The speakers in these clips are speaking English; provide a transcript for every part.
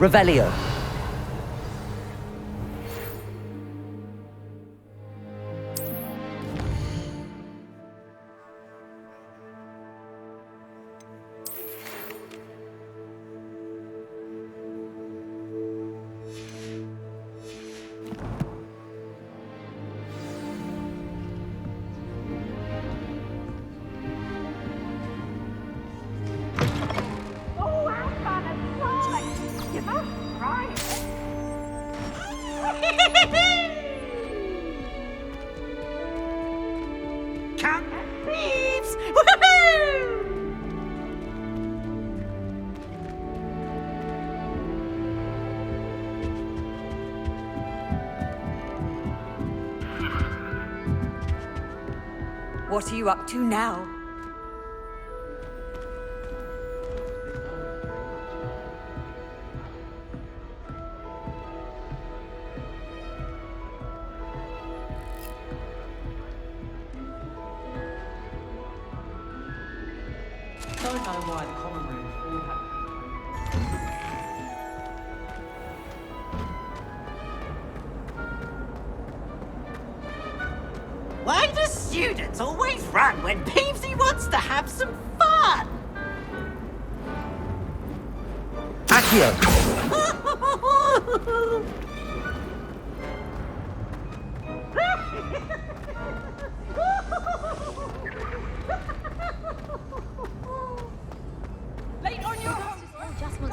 Revelio. What are you up to now? Don't know why the common rooms all have. Why do students always run when Peevesy wants to have some fun? Accio.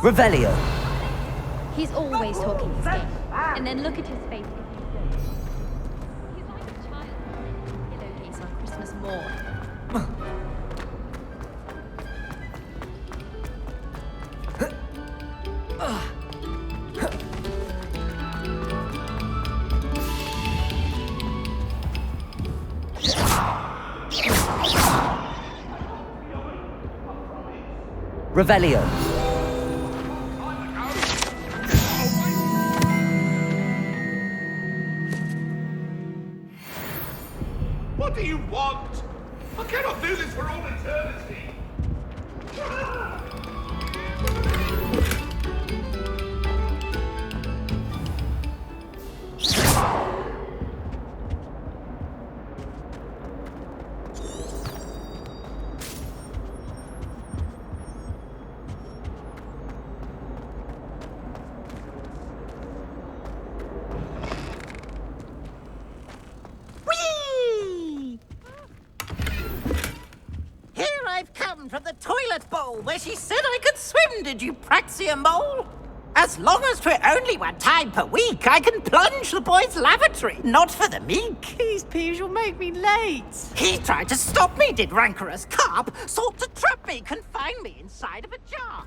Revelio. He's always talking his game. And then look at his face if he's good. He's like a child in a pillowcase on Christmas morn. Revelio. What do you want? I cannot do this for all eternity. From the toilet bowl where she said I could swim, did you praxia mole? As long as 'twere only one time per week, I can plunge the boy's lavatory, not for the meek. These peeves will make me late. He tried to stop me, did rancorous carp, sought to trap me, confine me inside of a jar.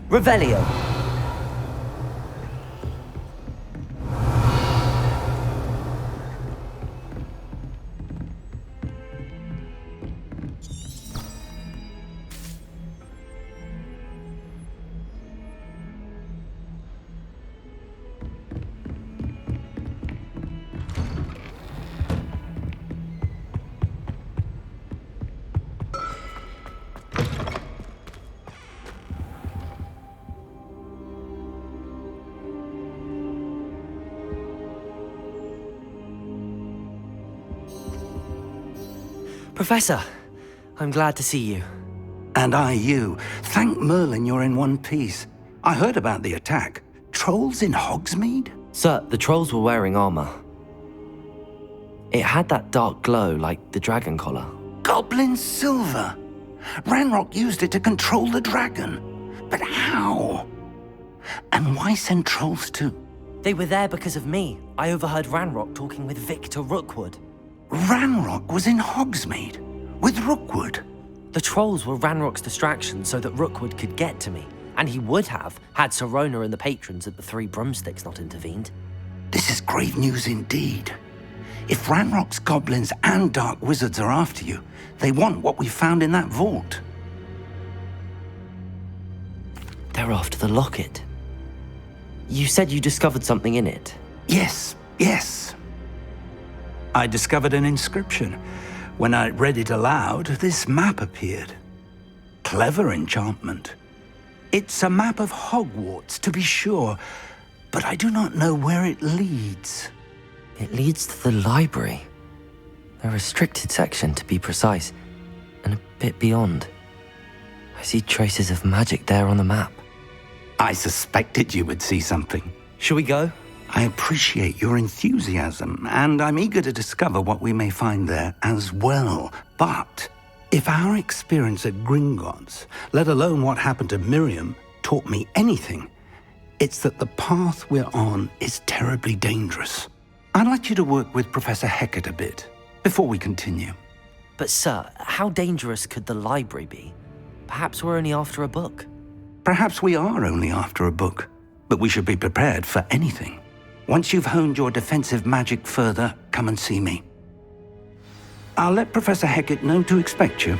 Revelio. Professor, I'm glad to see you. And I you. Thank Merlin you're in one piece. I heard about the attack. Trolls in Hogsmeade? Sir, the trolls were wearing armor. It had that dark glow like the dragon collar. Goblin silver! Ranrock used it to control the dragon. But how? And why send trolls too? They were there because of me. I overheard Ranrock talking with Victor Rookwood. Ranrock was in Hogsmeade? With Rookwood? The trolls were Ranrock's distraction so that Rookwood could get to me, and he would have had Sirona and the patrons at the Three Broomsticks not intervened. This is grave news indeed. If Ranrock's goblins and dark wizards are after you, they want what we found in that vault. They're after the locket. You said you discovered something in it. Yes. I discovered an inscription. When I read it aloud, this map appeared. Clever enchantment. It's a map of Hogwarts, to be sure, but I do not know where it leads. It leads to the library. A restricted section, to be precise, and a bit beyond. I see traces of magic there on the map. I suspected you would see something. Shall we go? I appreciate your enthusiasm, and I'm eager to discover what we may find there as well. But if our experience at Gringotts, let alone what happened to Miriam, taught me anything, it's that the path we're on is terribly dangerous. I'd like you to work with Professor Hecat a bit before we continue. But sir, how dangerous could the library be? Perhaps we're only after a book. Perhaps we are only after a book, but we should be prepared for anything. Once you've honed your defensive magic further, come and see me. I'll let Professor Hecat know to expect you.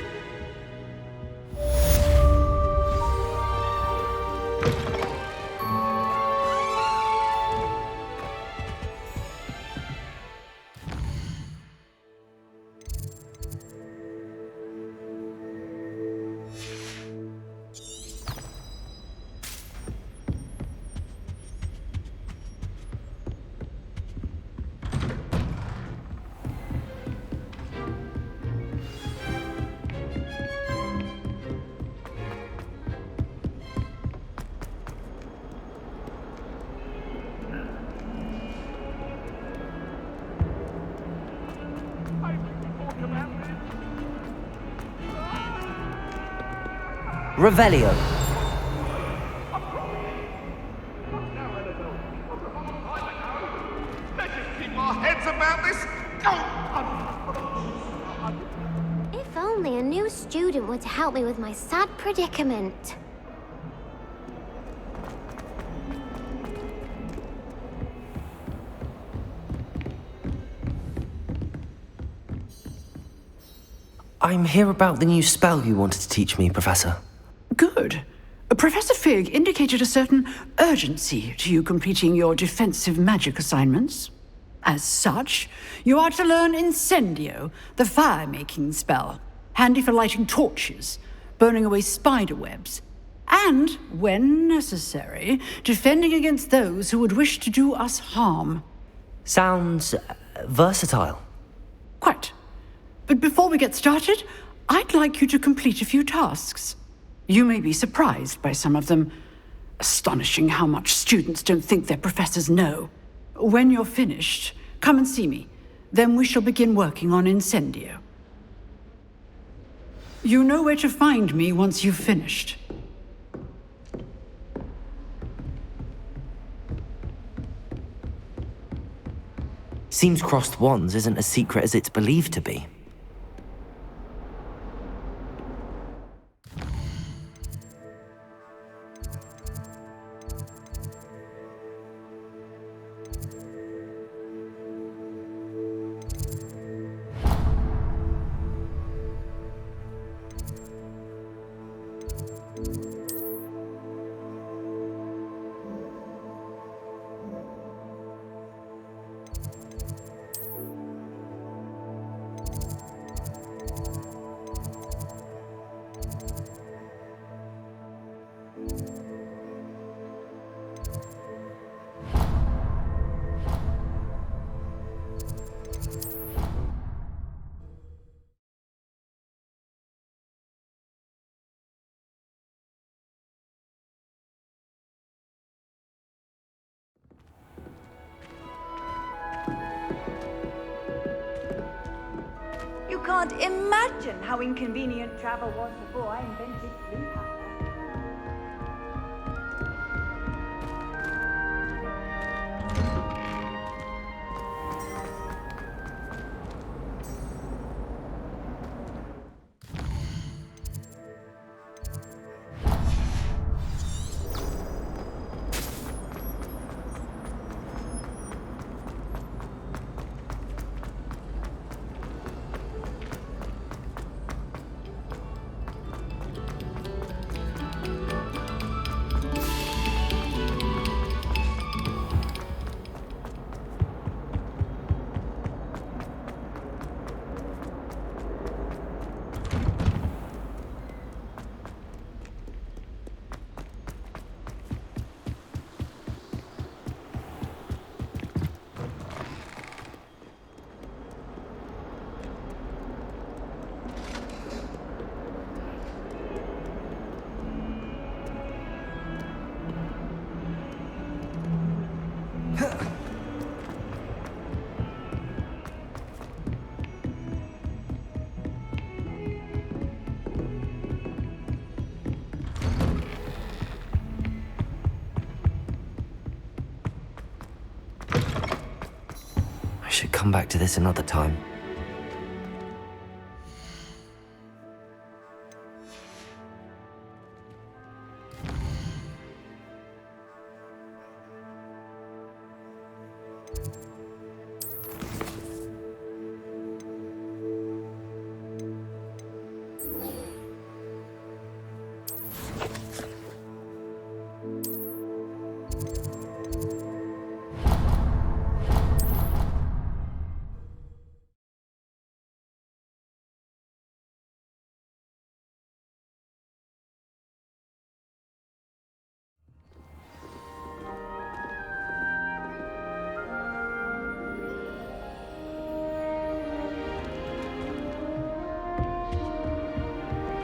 Revelio. Let's just keep our heads about this. If only a new student would help me with my sad predicament. I'm here about the new spell you wanted to teach me, Professor. Good. Professor Fig indicated a certain urgency to you completing your defensive magic assignments. As such, you are to learn Incendio, the fire-making spell, handy for lighting torches, burning away spider webs, and, when necessary, defending against those who would wish to do us harm. Sounds versatile. Quite. But before we get started, I'd like you to complete a few tasks. You may be surprised by some of them. Astonishing how much students don't think their professors know. When you're finished, come and see me. Then we shall begin working on Incendio. You know where to find me once you've finished. Seems crossed wands isn't as secret as it's believed to be. You can't imagine how inconvenient travel was before I invented blue power. should come back to this another time.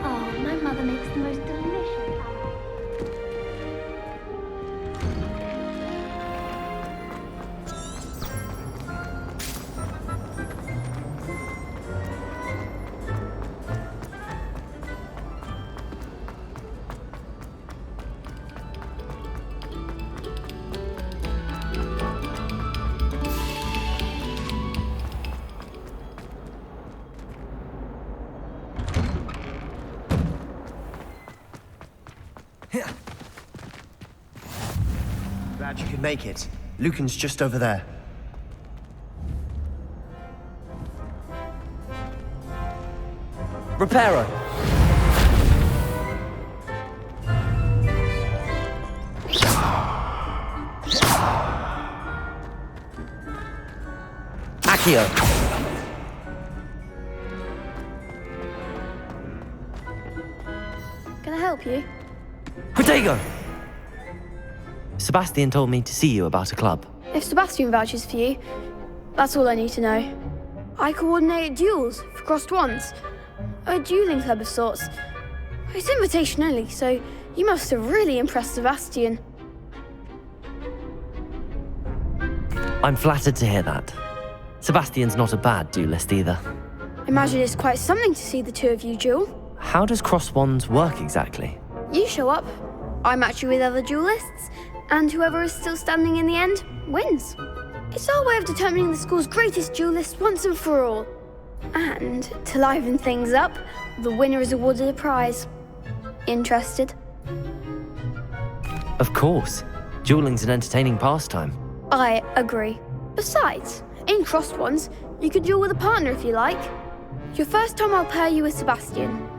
Oh, my mother makes the most delicious. Glad you could make it. Lucan's just over there. Reparo! Accio! Can I help you? Protego! Sebastian told me to see you about a club. If Sebastian vouches for you, that's all I need to know. I coordinate duels for crossed wands. A dueling club of sorts. It's invitation only, so you must have really impressed Sebastian. I'm flattered to hear that. Sebastian's not a bad duelist either. Imagine it's quite something to see the two of you duel. How does cross wands work exactly? You show up, I match you with other duelists, and whoever is still standing in the end wins. It's our way of determining the school's greatest duelist once and for all. And to liven things up, the winner is awarded a prize. Interested? Of course. Dueling's an entertaining pastime. I agree. Besides, in crossed ones, you could duel with a partner if you like. Your first time I'll pair you with Sebastian.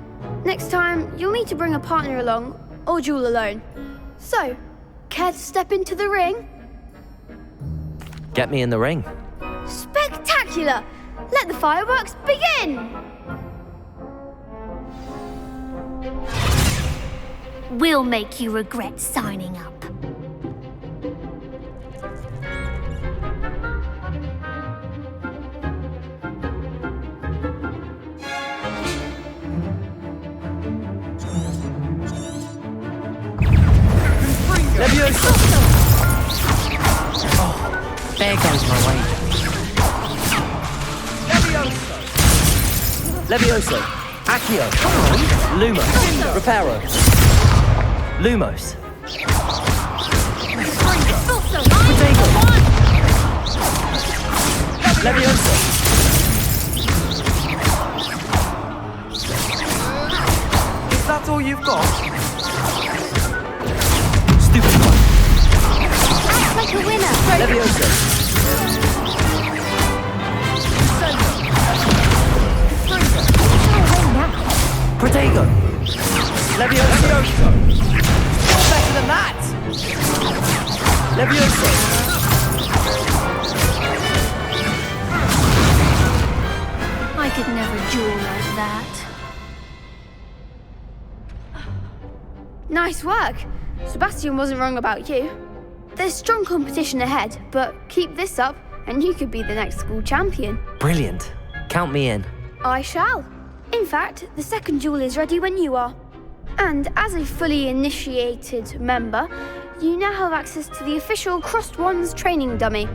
Next time, you'll need to bring a partner along, or duel alone. So, care to step into the ring? Get me in the ring. Spectacular! Let the fireworks begin! We'll make you regret signing up. Levioso! Oh, there goes my way. Levioso! Accio! Lumos! Reparo! Lumos! Protego! Levioso! Is that all you've got? Stupid one! Act like a winner! Levioso! Protego! Levioso! You're better than that! Levioso! I could never duel like that. Nice work. Sebastian wasn't wrong about you. There's strong competition ahead, but keep this up and you could be the next school champion. Brilliant. Count me in. I shall. In fact, the second duel is ready when you are. And as a fully initiated member, you now have access to the official Crossed Wands training dummy.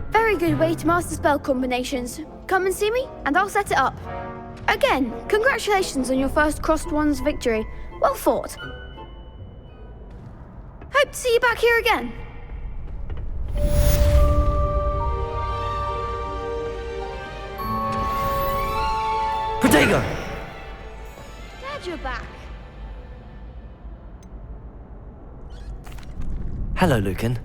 Very good way to master spell combinations. Come and see me, and I'll set it up. Again, congratulations on your first Crossed Wands victory. Well fought. Hope to see you back here again. Protego! Glad you're back. Hello, Lucan.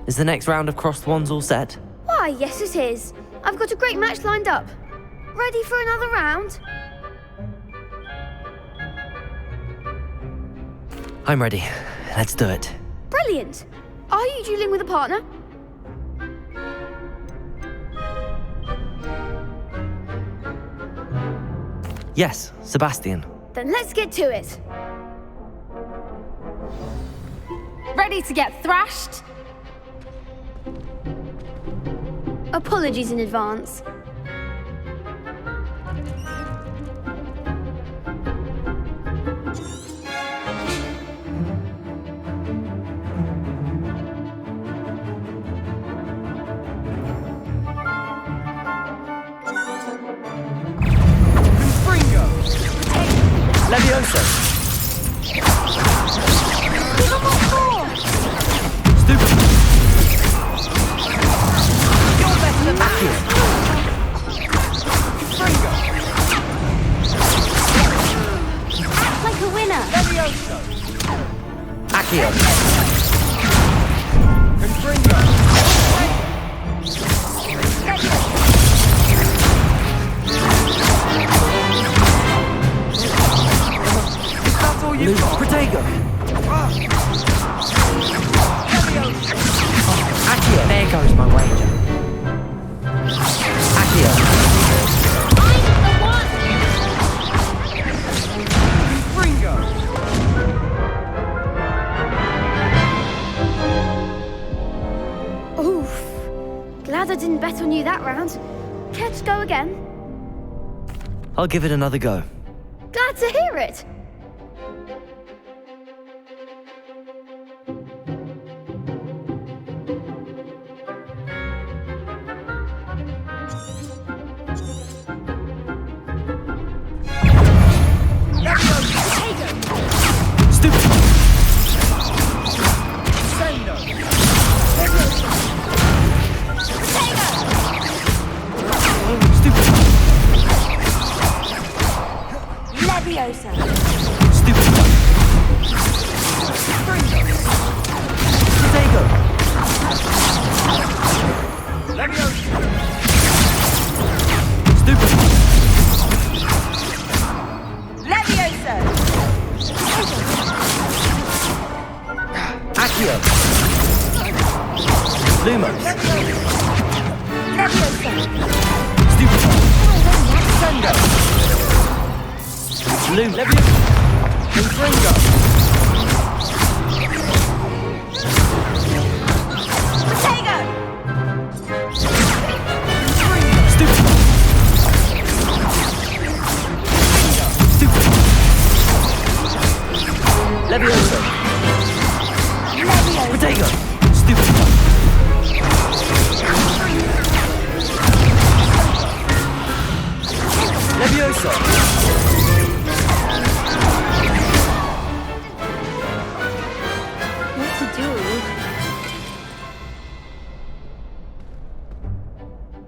Is the next round of Crossed Wands all set? Why, yes it is. I've got a great match lined up. Ready for another round? I'm ready. Let's do it. Brilliant. Are you dueling with a partner? Yes, Sebastian. Then let's get to it. Ready to get thrashed? Apologies in advance. Levioso! Act like a winner. Accio! Luke, Protego! Accio! There goes my wager. Accio! Oof. Glad I didn't bet on you that round. Care to go again? I'll give it another go. Glad to hear it.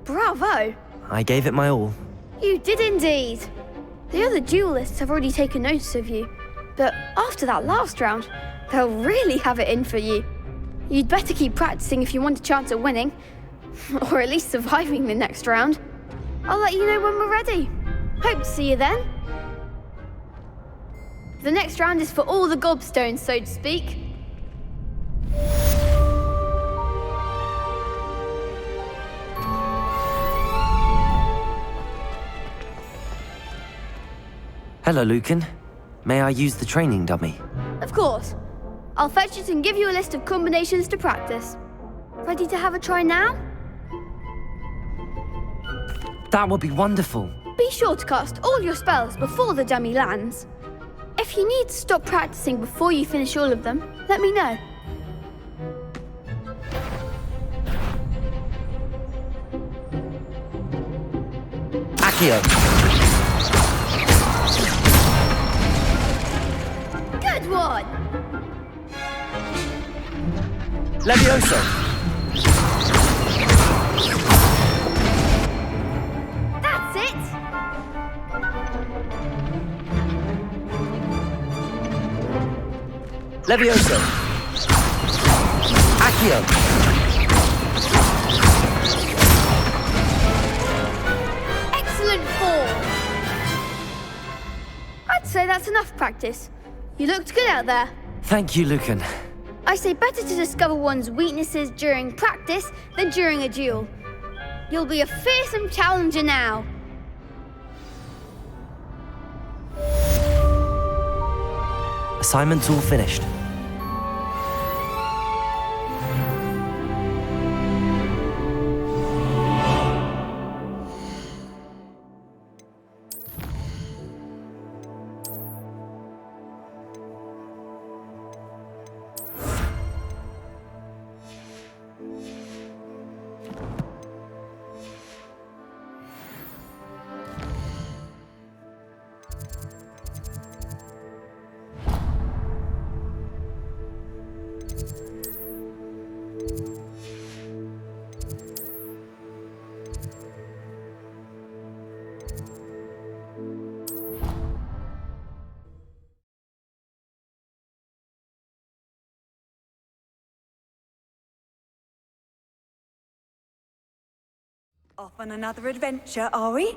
Bravo! I gave it my all. You did indeed. The other duelists have already taken notice of you, but after that last round, they'll really have it in for you. You'd better keep practicing if you want a chance at winning, or at least surviving the next round. I'll let you know when we're ready. Hope to see you then. The next round is for all the gobstones, so to speak. Hello, Lucan. May I use the training dummy? Of course. I'll fetch it and give you a list of combinations to practice. Ready to have a try now? That would be wonderful. Be sure to cast all your spells before the dummy lands. If you need to stop practicing before you finish all of them, let me know. Accio! Good one! Levioso! That's it! Levioso! Accio! Excellent form! I'd say that's enough practice. You looked good out there. Thank you, Lucan. I say better to discover one's weaknesses during practice than during a duel. You'll be a fearsome challenger now. Assignment's all finished. Off on another adventure, are we?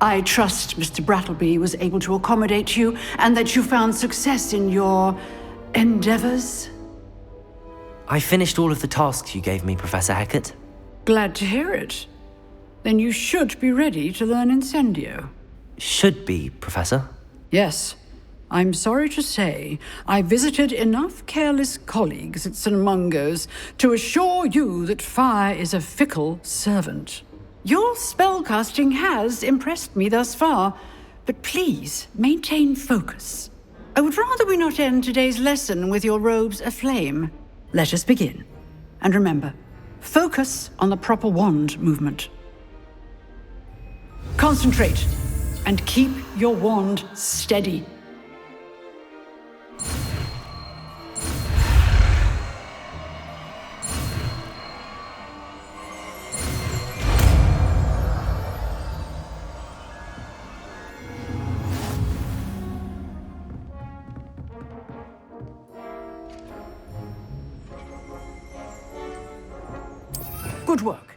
I trust Mr. Brattleby was able to accommodate you and that you found success in your endeavors. I finished all of the tasks you gave me, Professor Hecat. Glad to hear it. Then you should be ready to learn Incendio. Should be, Professor. Yes. I'm sorry to say, I visited enough careless colleagues at St. Mungo's to assure you that fire is a fickle servant. Your spellcasting has impressed me thus far, but please maintain focus. I would rather we not end today's lesson with your robes aflame. Let us begin. And remember, focus on the proper wand movement. Concentrate and keep your wand steady. Good work.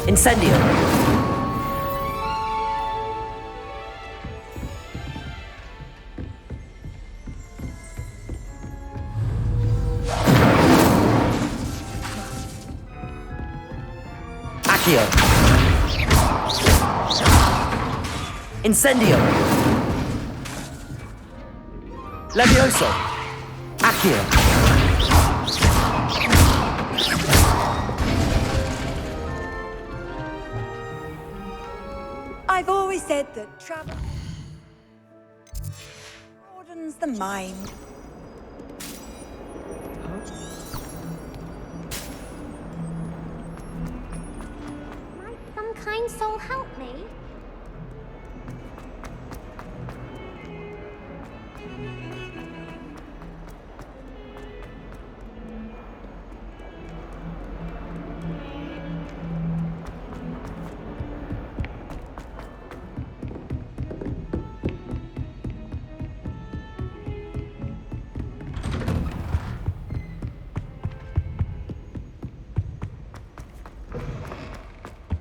Incendio! Accio! Incendio! Levioso! Accio! always said that travel broadens the mind. Might some kind soul help me?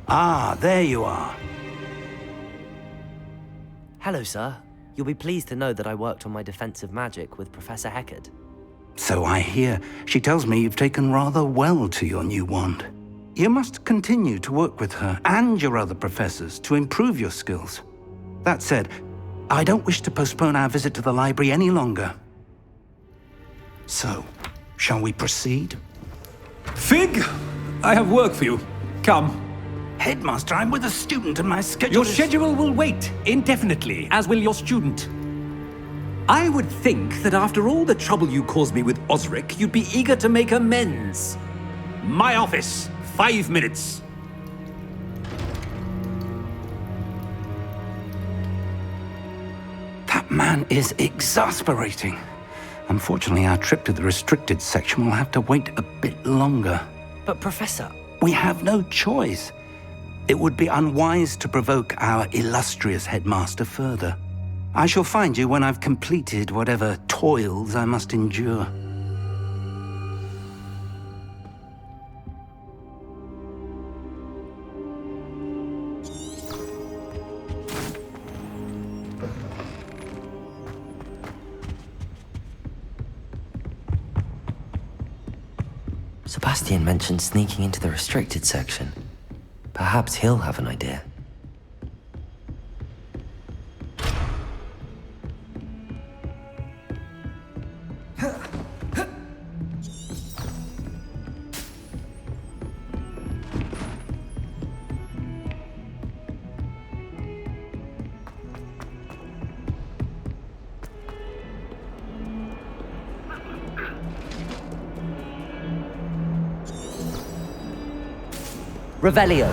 Ah, there you are. Hello, sir. You'll be pleased to know that I worked on my defensive magic with Professor Heckard. So I hear. She tells me you've taken rather well to your new wand. You must continue to work with her and your other professors to improve your skills. That said, I don't wish to postpone our visit to the library any longer. So, shall we proceed? Fig, I have work for you. Come. Headmaster, I'm with a student and my schedule Your is... schedule will wait indefinitely, as will your student. I would think that after all the trouble you caused me with Osric, you'd be eager to make amends. My office, 5 minutes. That man is exasperating. Unfortunately, our trip to the restricted section will have to wait a bit longer. But, Professor... We have no choice. It would be unwise to provoke our illustrious headmaster further. I shall find you when I've completed whatever toils I must endure. Sebastian mentioned sneaking into the restricted section. Perhaps he'll have an idea. Revelio.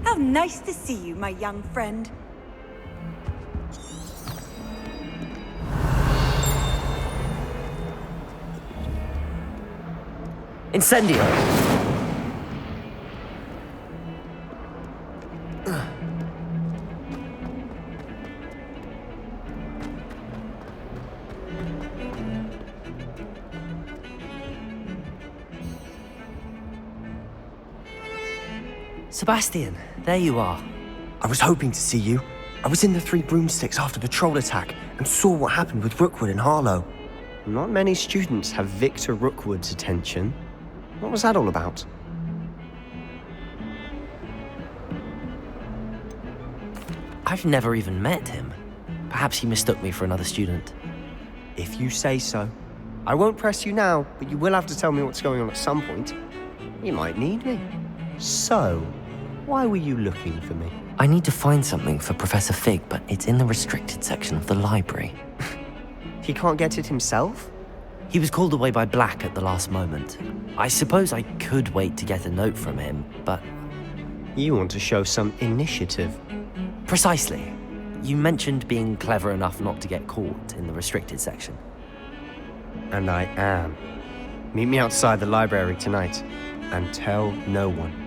How nice to see you, my young friend. Incendio. Sebastian, there you are. I was hoping to see you. I was in the Three Broomsticks after the troll attack and saw what happened with Rookwood and Harlow. Not many students have Victor Rookwood's attention. What was that all about? I've never even met him. Perhaps he mistook me for another student. If you say so. I won't press you now, but you will have to tell me what's going on at some point. You might need me. So, why were you looking for me? I need to find something for Professor Fig, but it's in the restricted section of the library. He can't get it himself? He was called away by Black at the last moment. I suppose I could wait to get a note from him, but... You want to show some initiative. Precisely. You mentioned being clever enough not to get caught in the restricted section. And I am. Meet me outside the library tonight, and tell no one.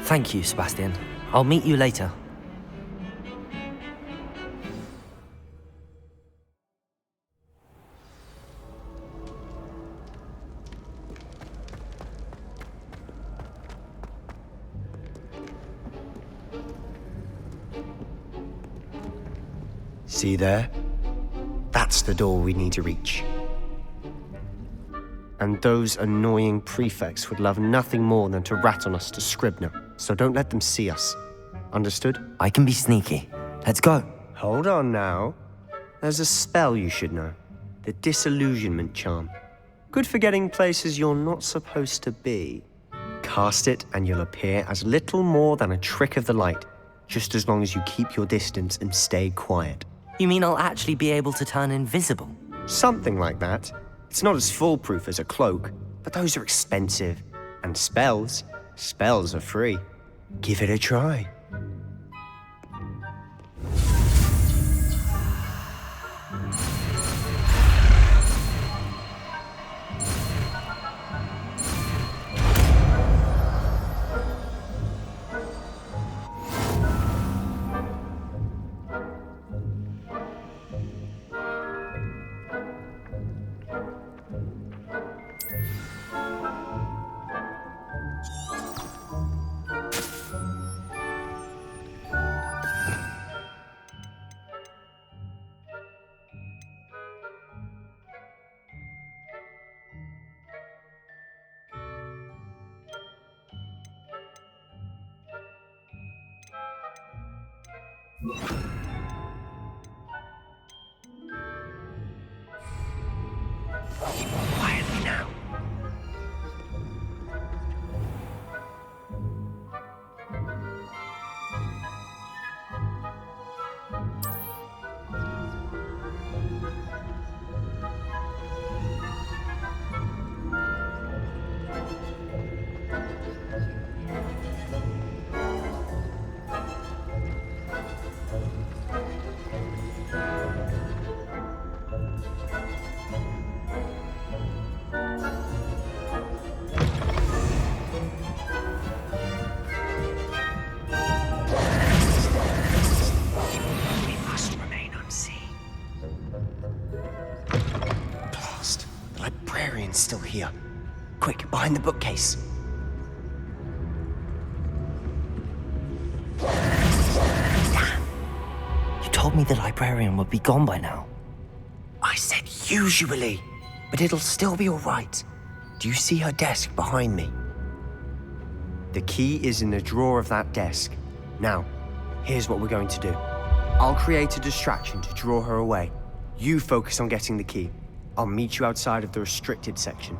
Thank you, Sebastian. I'll meet you later. See there? That's the door we need to reach. And those annoying prefects would love nothing more than to rat on us to Scribner, so don't let them see us. Understood? I can be sneaky. Let's go. Hold on now. There's a spell you should know. The disillusionment charm. Good for getting places you're not supposed to be. Cast it and you'll appear as little more than a trick of the light, just as long as you keep your distance and stay quiet. You mean I'll actually be able to turn invisible? Something like that. It's not as foolproof as a cloak, but those are expensive. And spells are free. Give it a try. Quietly now. Still here. Quick, behind the bookcase. Damn. You told me the librarian would be gone by now. I said usually, but it'll still be all right. Do you see her desk behind me? The key is in the drawer of that desk. Now, here's what we're going to do. I'll create a distraction to draw her away. You focus on getting the key. I'll meet you outside of the restricted section.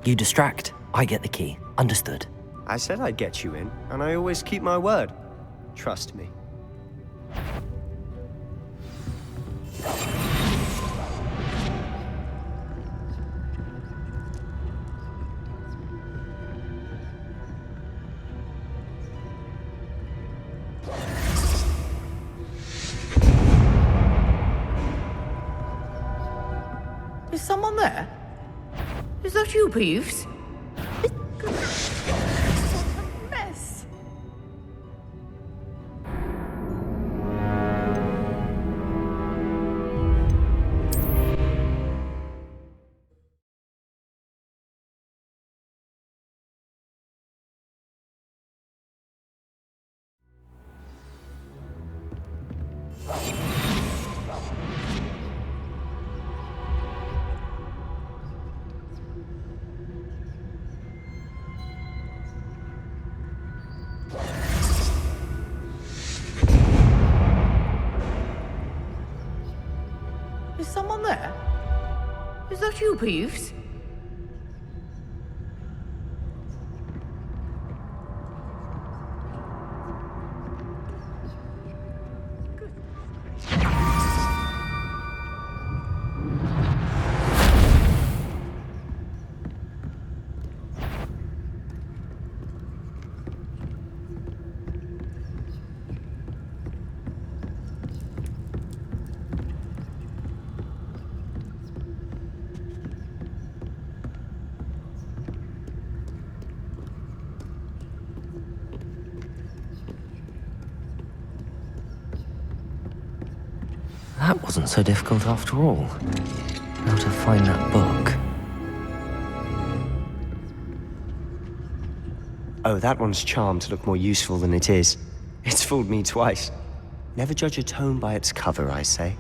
You distract, I get the key. Understood. I said I'd get you in, and I always keep my word. Trust me. Is someone there? Is that you, Peeves? Mess. Is someone there? Is that you, Peeves? That wasn't so difficult after all. How to find that book. Oh, that one's charmed to look more useful than it is. It's fooled me twice. Never judge a tome by its cover, I say.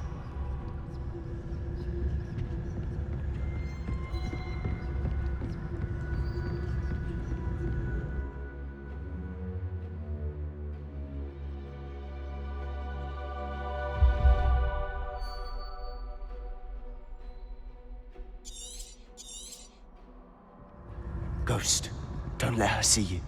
ghost. Don't let her see you.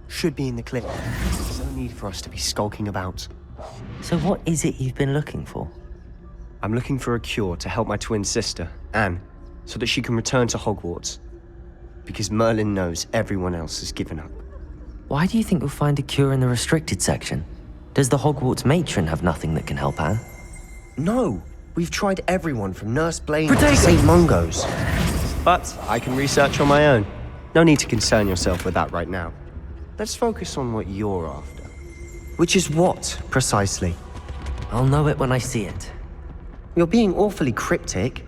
Should be in the clip. There's no need for us to be skulking about. So what is it you've been looking for? I'm looking for a cure to help my twin sister, Anne, so that she can return to Hogwarts. Because Merlin knows everyone else has given up. Why do you think you'll find a cure in the restricted section? Does the Hogwarts matron have nothing that can help Anne? No! We've tried everyone from Nurse Blaine to St. Mungo's. But I can research on my own. No need to concern yourself with that right now. Let's focus on what you're after. Which is what, precisely? I'll know it when I see it. You're being awfully cryptic.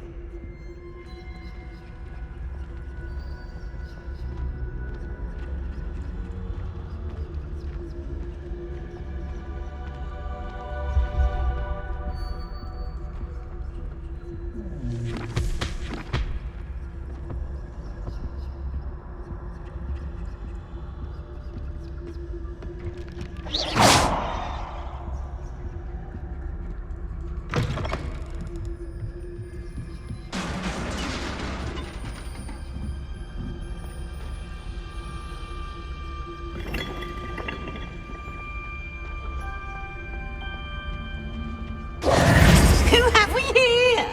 Who have we here?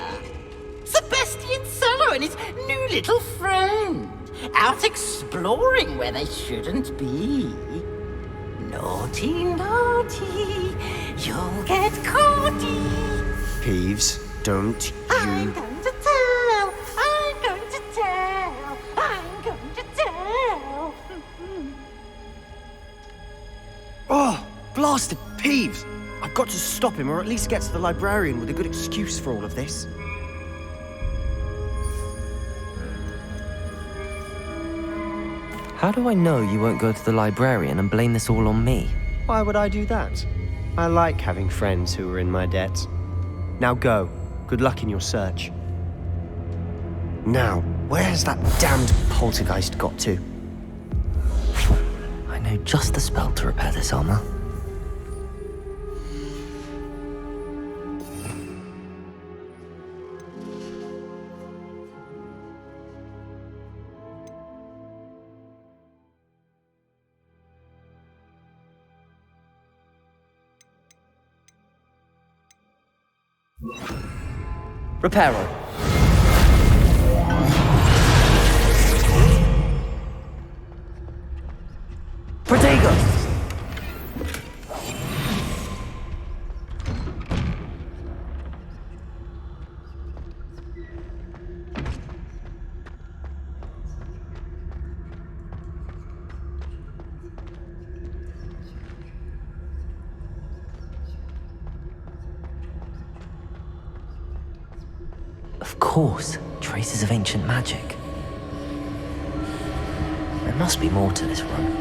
Sebastian Solo and his new little friend. Out exploring where they shouldn't be. Naughty, naughty, you'll get caughty. Peeves, don't I'm you... going to tell, I'm going to tell, I'm going to tell. Oh, blasted Peeves! I've got to stop him, or at least get to the librarian with a good excuse for all of this. How do I know you won't go to the librarian and blame this all on me? Why would I do that? I like having friends who are in my debt. Now go. Good luck in your search. Now, where's that damned poltergeist got to? I know just the spell to repair this armor. Reparo. Protego! Of course, traces of ancient magic. There must be more to this run.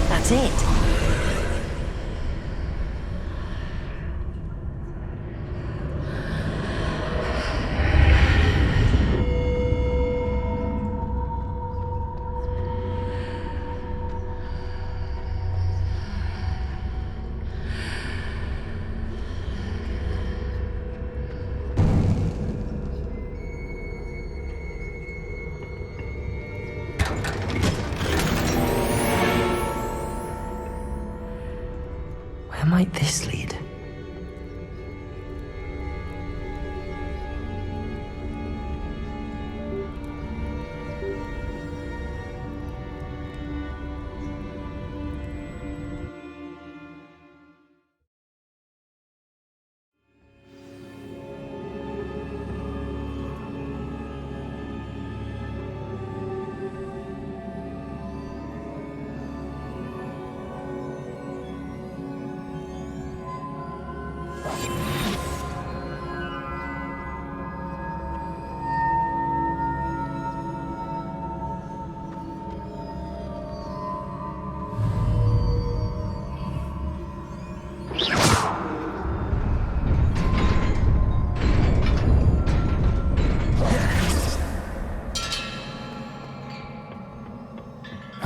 That's it. Where might this lead?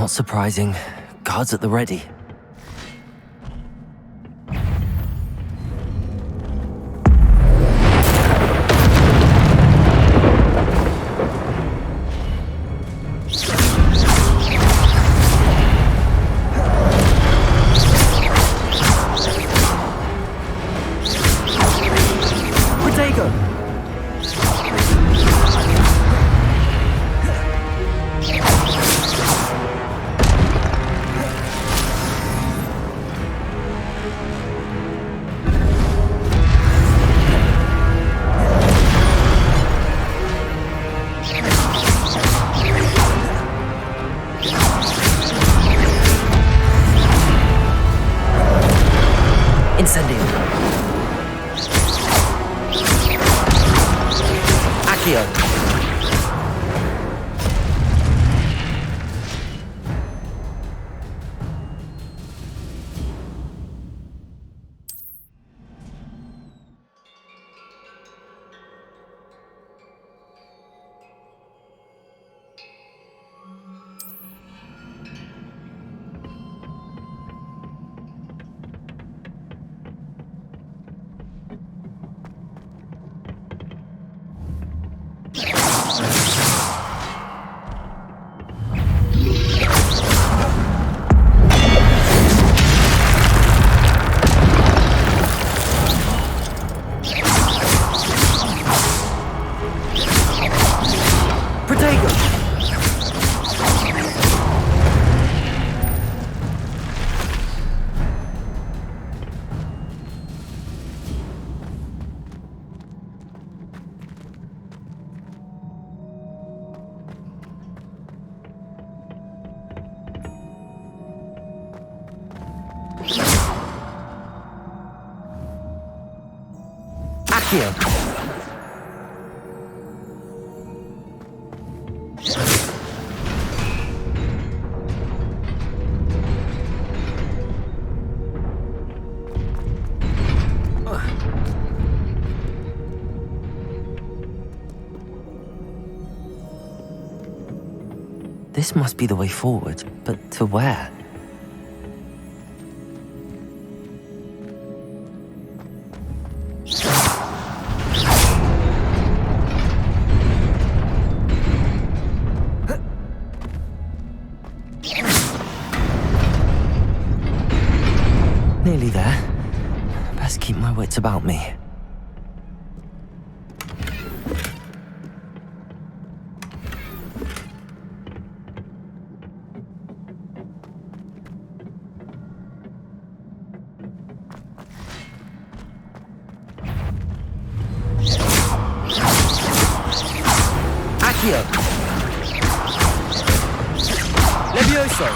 Not surprising. Guards at the ready. Incendio. Accio. Accio. This must be the way forward, but to where? Nearly there. Best keep my wits about me. Accio. Levioso.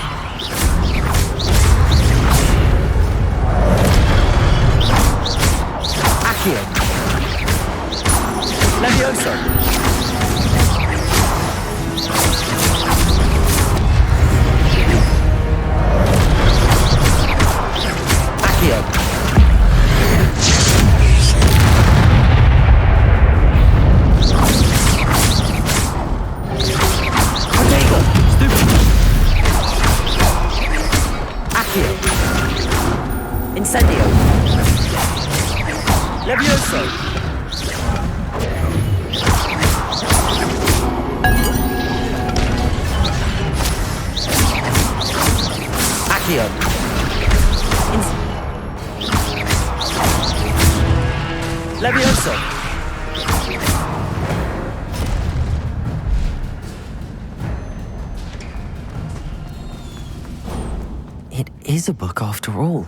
Accio. Levioso. Accio. Incendio. Levioso. Accio. Levioso. It is a book after all.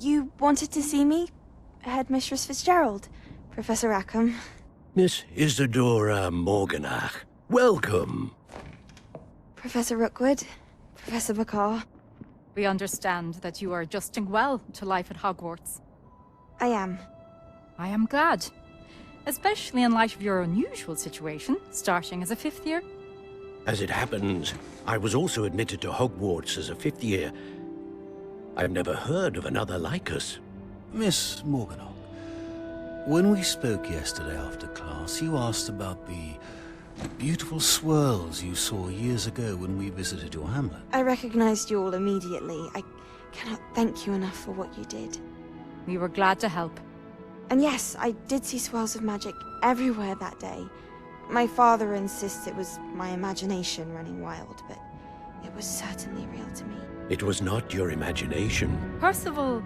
You wanted to see me? Headmistress Fitzgerald, Professor Rackham. Miss Isadora Morganach, welcome. Professor Rookwood, Professor Bakar. We understand that you are adjusting well to life at Hogwarts. I am. I am glad. Especially in light of your unusual situation, starting as a 5th year. As it happens, I was also admitted to Hogwarts as a 5th year. I've never heard of another like us. Miss Morganach, when we spoke yesterday after class, you asked about the beautiful swirls you saw years ago when we visited your hamlet. I recognized you all immediately. I cannot thank you enough for what you did. We were glad to help. And yes, I did see swirls of magic everywhere that day. My father insists it was my imagination running wild, but it was certainly real to me. It was not your imagination. Percival,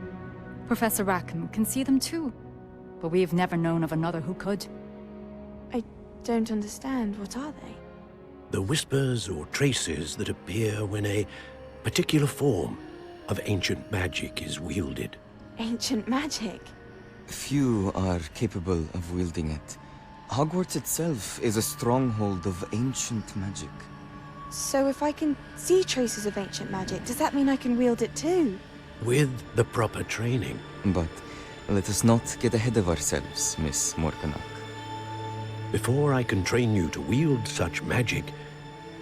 Professor Rackham can see them too. But we have never known of another who could. I don't understand. What are they? The whispers or traces that appear when a particular form of ancient magic is wielded. Ancient magic? Few are capable of wielding it. Hogwarts itself is a stronghold of ancient magic. So if I can see traces of ancient magic, does that mean I can wield it too? With the proper training. But let us not get ahead of ourselves, Miss Morganach. Before I can train you to wield such magic,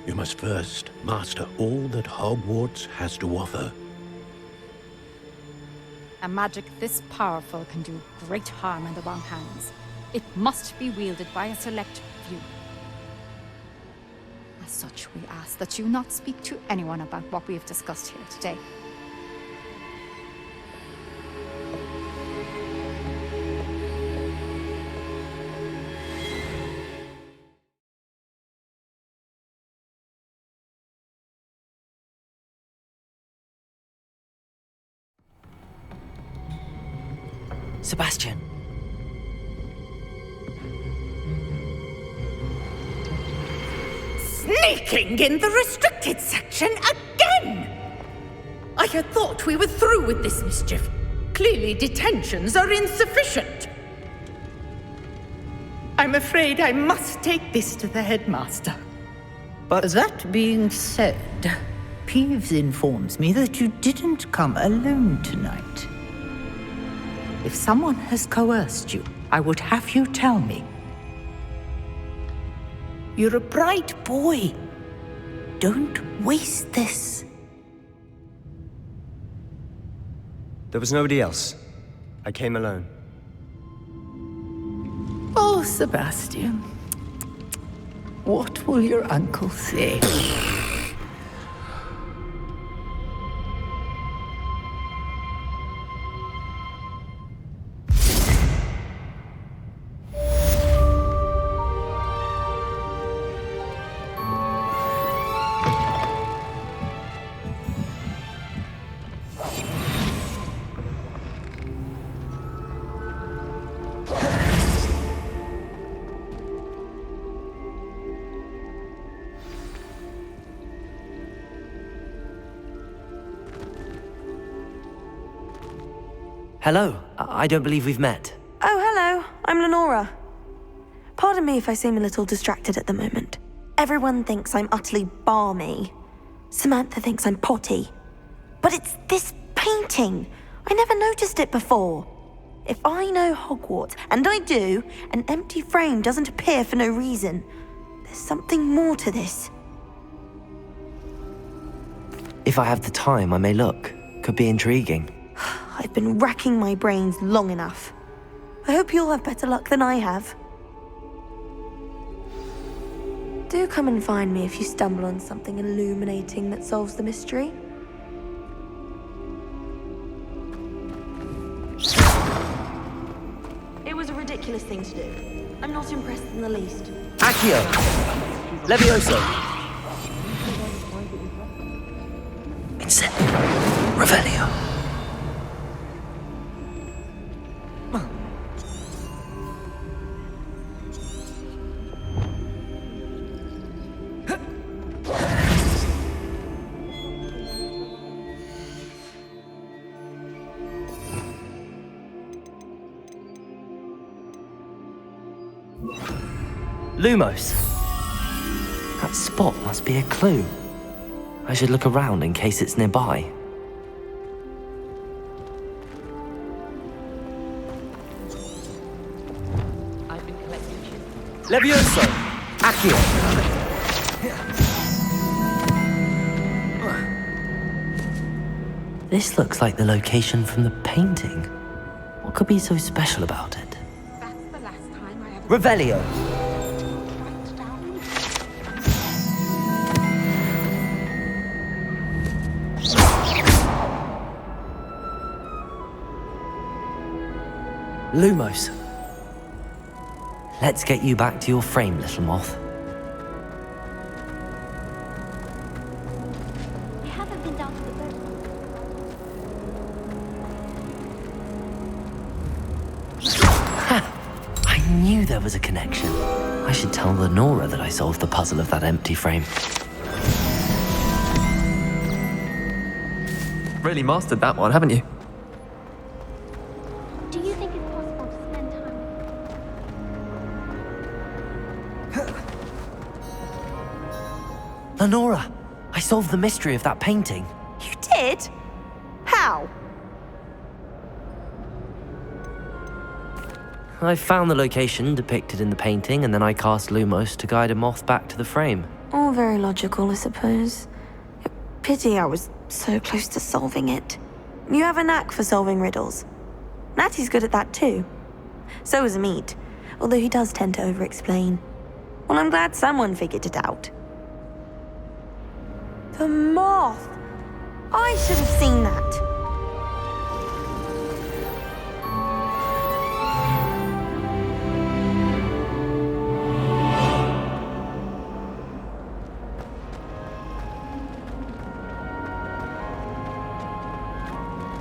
you must first master all that Hogwarts has to offer. A magic this powerful can do great harm in the wrong hands. It must be wielded by a select few. As such, we ask that you not speak to anyone about what we have discussed here today. Sebastian. Sneaking in the restricted section again! I had thought we were through with this mischief. Clearly detentions are insufficient. I'm afraid I must take this to the headmaster. But that being said, Peeves informs me that you didn't come alone tonight. If someone has coerced you, I would have you tell me. You're a bright boy. Don't waste this. There was nobody else. I came alone. Oh, Sebastian. What will your uncle say? Hello. I don't believe we've met. Oh, hello. I'm Lenora. Pardon me if I seem a little distracted at the moment. Everyone thinks I'm utterly balmy. Samantha thinks I'm potty. But it's this painting. I never noticed it before. If I know Hogwarts, and I do, an empty frame doesn't appear for no reason. There's something more to this. If I have the time, I may look. Could be intriguing. I've been racking my brains long enough. I hope you'll have better luck than I have. Do come and find me if you stumble on something illuminating that solves the mystery. It was a ridiculous thing to do. I'm not impressed in the least. Accio! Levioso! Incendio! Revelio! Lumos. That spot must be a clue. I should look around in case it's nearby. I've been collecting shit. Levioso! Accio! This looks like the location from the painting. What could be so special about it? That's the last time I ever... Revelio! Lumos. Let's get you back to your frame, little moth. I haven't been down to the boat. I knew there was a connection. I should tell Lenora that I solved the puzzle of that empty frame. Really mastered that one, haven't you? Do you think it's possible to spend time with Lenora, I solved the mystery of that painting. You did? How? I found the location depicted in the painting, and then I cast Lumos to guide a moth back to the frame. All very logical, I suppose. Pity I was so close to solving it. You have a knack for solving riddles. Natty's good at that too. So is Amit, although he does tend to over-explain. Well, I'm glad someone figured it out. The moth! I should have seen that.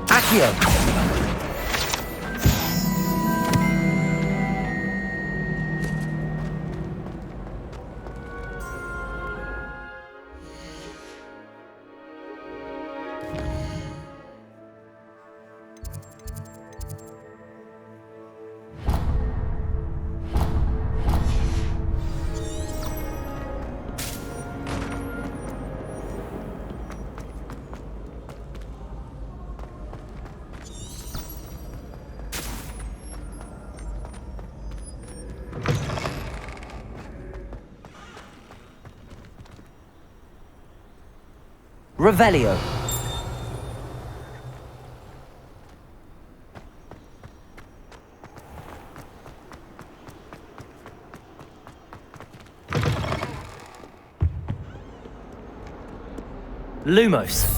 Accio! Revelio. Lumos.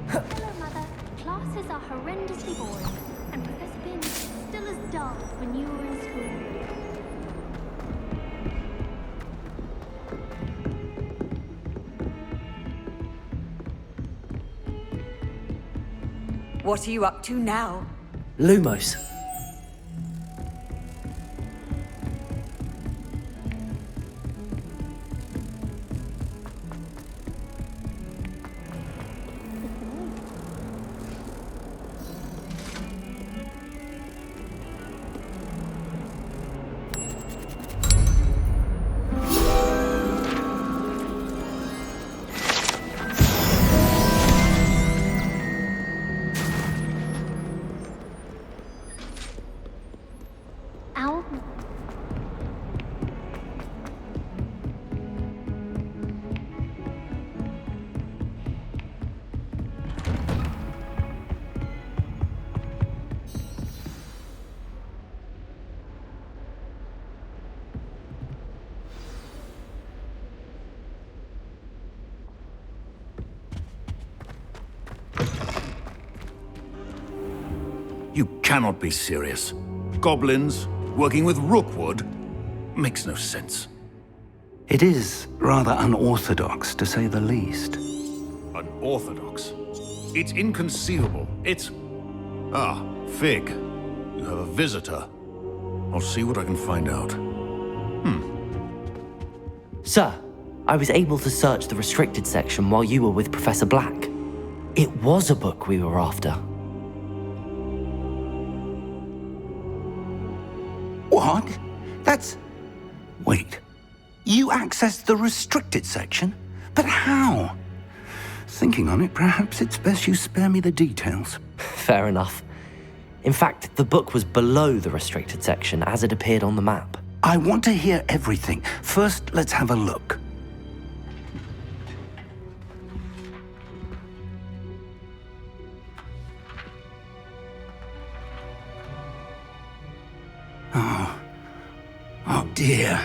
Hello, Mother. Classes are horrendously boring, and Professor Pym is still as dull as when you were in school. What are you up to now? Lumos. You cannot be serious. Goblins working with Rookwood makes no sense. It is rather unorthodox, to say the least. Unorthodox? It's inconceivable. It's... Ah, Fig. You have a visitor. I'll see what I can find out. Sir, I was able to search the restricted section while you were with Professor Black. It was a book we were after. What? That's... Wait. You accessed the restricted section? But how? Thinking on it, perhaps it's best you spare me the details. Fair enough. In fact, the book was below the restricted section as it appeared on the map. I want to hear everything. First, let's have a look. Oh dear.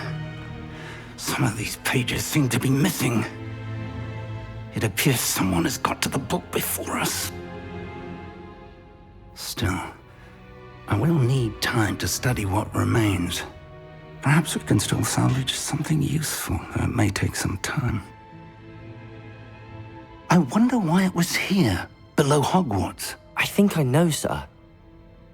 Some of these pages seem to be missing. It appears someone has got to the book before us. Still, I will need time to study what remains. Perhaps we can still salvage something useful, though it may take some time. I wonder why it was here, below Hogwarts. I think I know, sir.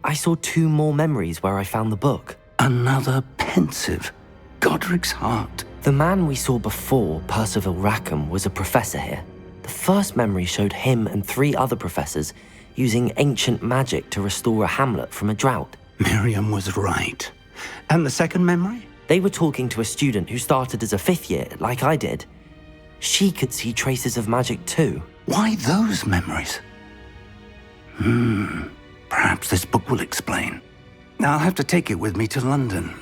I saw 2 more memories where I found the book. Another pensive. Godric's heart. The man we saw before, Percival Rackham, was a professor here. The first memory showed him and 3 other professors using ancient magic to restore a hamlet from a drought. Miriam was right. And the second memory? They were talking to a student who started as a 5th year, like I did. She could see traces of magic too. Why those memories? Perhaps this book will explain. I'll have to take it with me to London.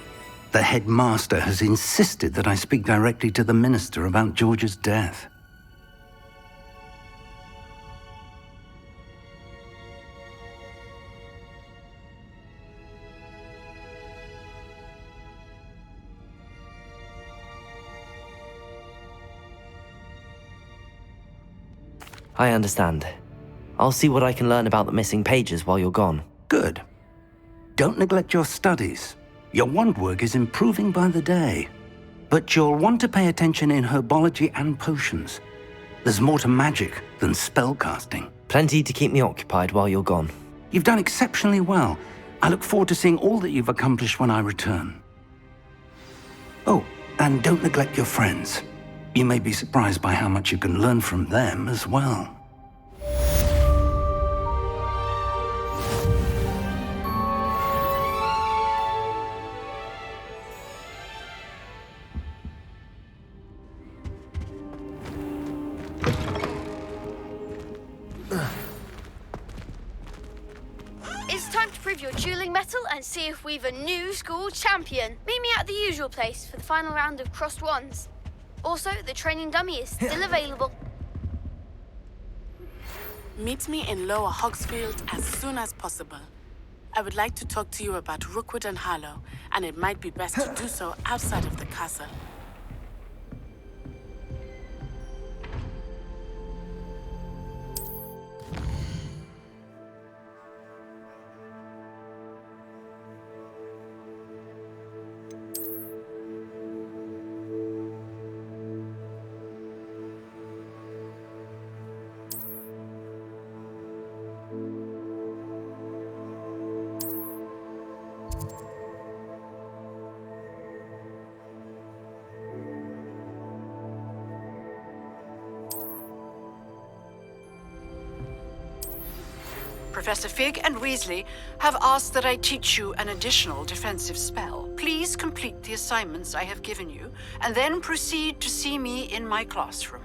The headmaster has insisted that I speak directly to the minister about George's death. I understand. I'll see what I can learn about the missing pages while you're gone. Good. Don't neglect your studies. Your wand work is improving by the day. But you'll want to pay attention in herbology and potions. There's more to magic than spellcasting. Plenty to keep me occupied while you're gone. You've done exceptionally well. I look forward to seeing all that you've accomplished when I return. Oh, and don't neglect your friends. You may be surprised by how much you can learn from them as well. It's time to prove your dueling mettle and see if we've a new school champion. Meet me at the usual place for the final round of crossed wands. Also, the training dummy is still available. Meet me in Lower Hogsfield as soon as possible. I would like to talk to you about Rookwood and Harlow, and it might be best to do so outside of the castle. Professor Fig and Weasley have asked that I teach you an additional defensive spell. Please complete the assignments I have given you, and then proceed to see me in my classroom.